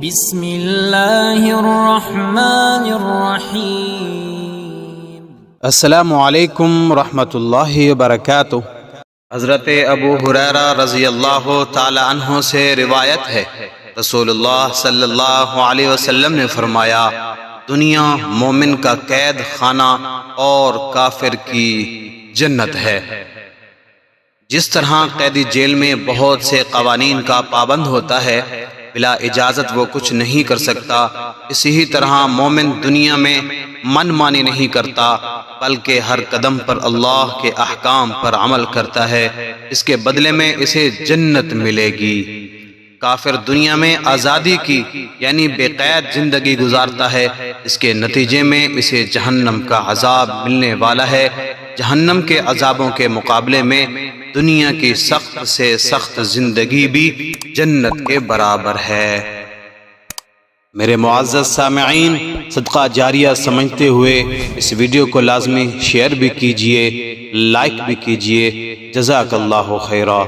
بسم اللہ الرحمن الرحیم۔ السلام علیکم ورحمۃ اللہ وبرکاتہ۔ حضرت ابو ہریرہ رضی اللہ تعالی عنہ سے روایت ہے، رسول اللہ صلی اللہ علیہ وسلم نے فرمایا، دنیا مومن کا قید خانہ اور کافر کی جنت ہے۔ جس طرح قیدی جیل میں بہت سے قوانین کا پابند ہوتا ہے، بلا اجازت وہ کچھ نہیں کر سکتا، اسی ہی طرح مومن دنیا میں من مانی نہیں کرتا، بلکہ ہر قدم پر اللہ کے احکام پر عمل کرتا ہے، اس کے بدلے میں اسے جنت ملے گی۔ کافر دنیا میں آزادی کی یعنی بے قید زندگی گزارتا ہے، اس کے نتیجے میں اسے جہنم کا عذاب ملنے والا ہے۔ جہنم کے عذابوں کے مقابلے میں دنیا کی سخت سے سخت زندگی بھی جنت کے برابر ہے۔ میرے معزز سامعین، صدقہ جاریہ سمجھتے ہوئے اس ویڈیو کو لازمی شیئر بھی کیجئے، لائک بھی کیجئے۔ جزاک اللہ خیرہ۔